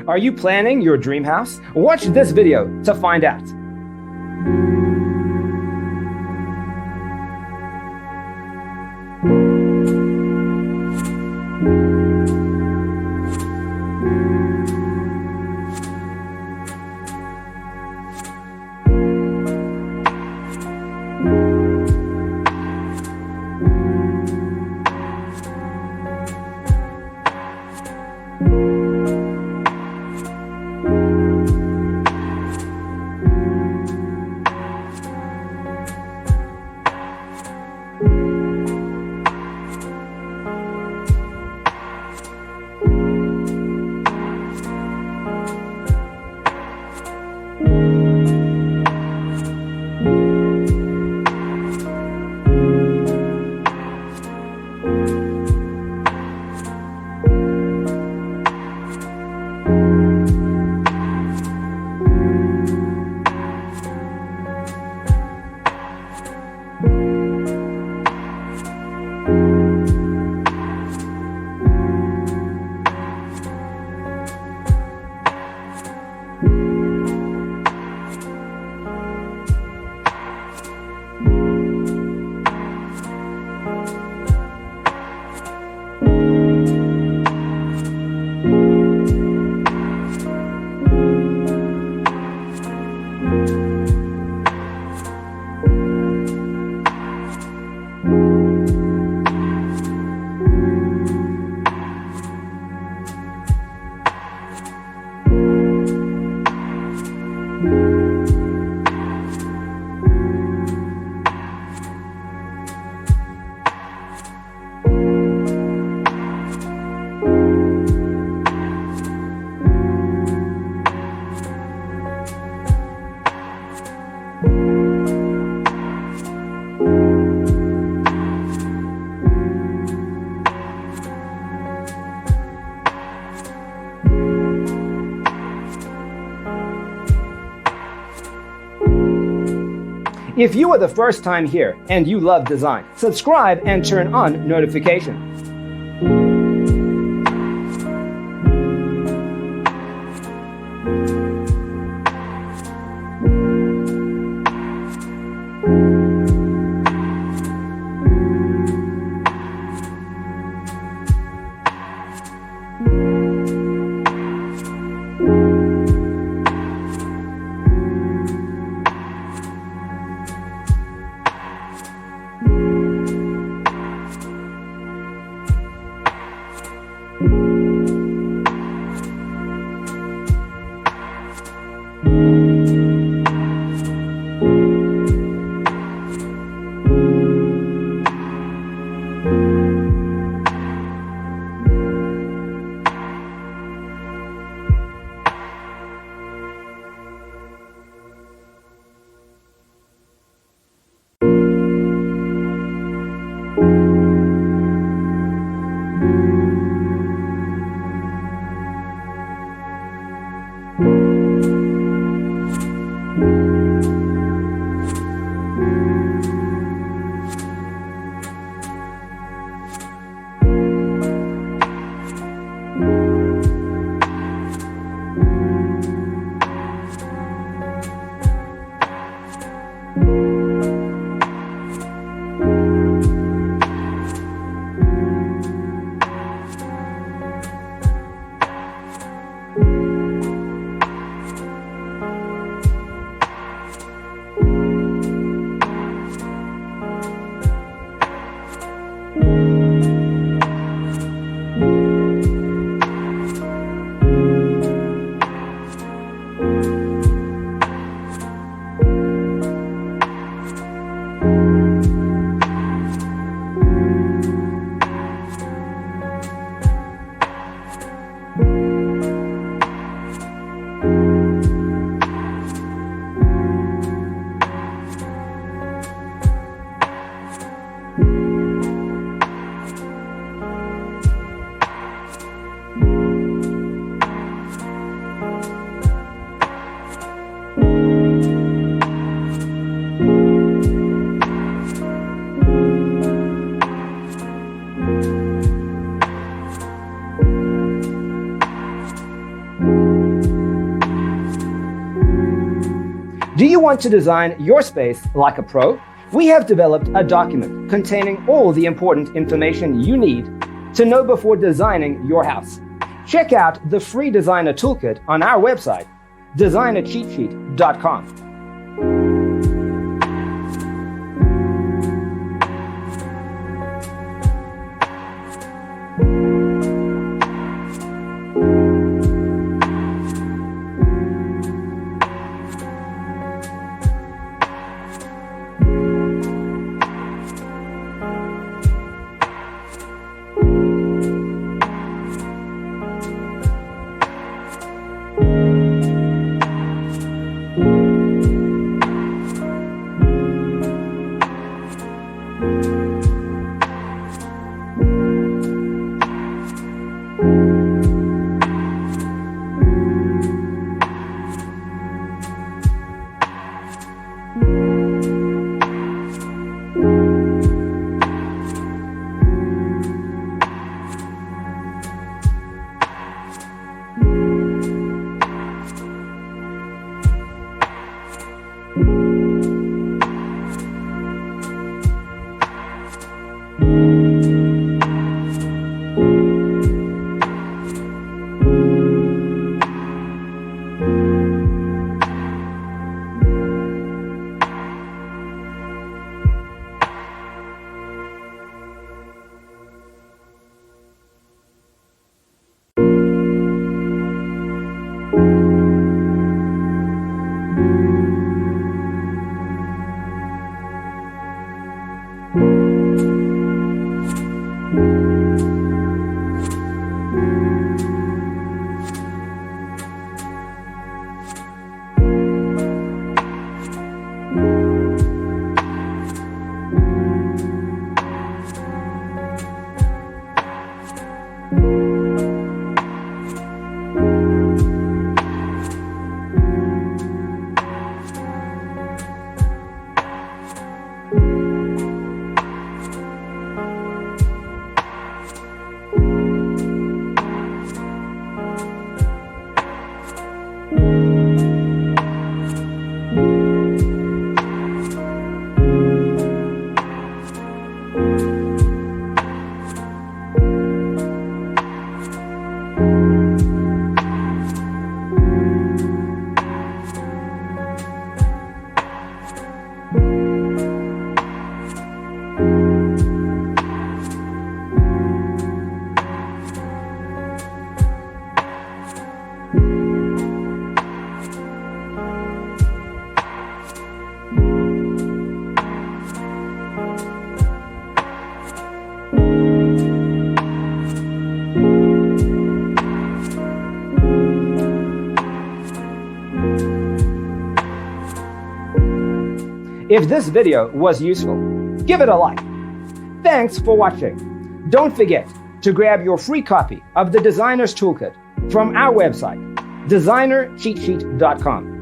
Are you planning your dream house? Watch this video to find out. If you are the first time here and you love design, subscribe and turn on notifications. Do you want to design your space like a pro? We have developed a document containing all the important information you need to know before designing your house. Check out the free designer toolkit on our website, designercheatsheet.com. If this video was useful, give it a like. Thanks for watching. Don't forget to grab your free copy of the Designer's Toolkit from our website, designercheatsheet.com.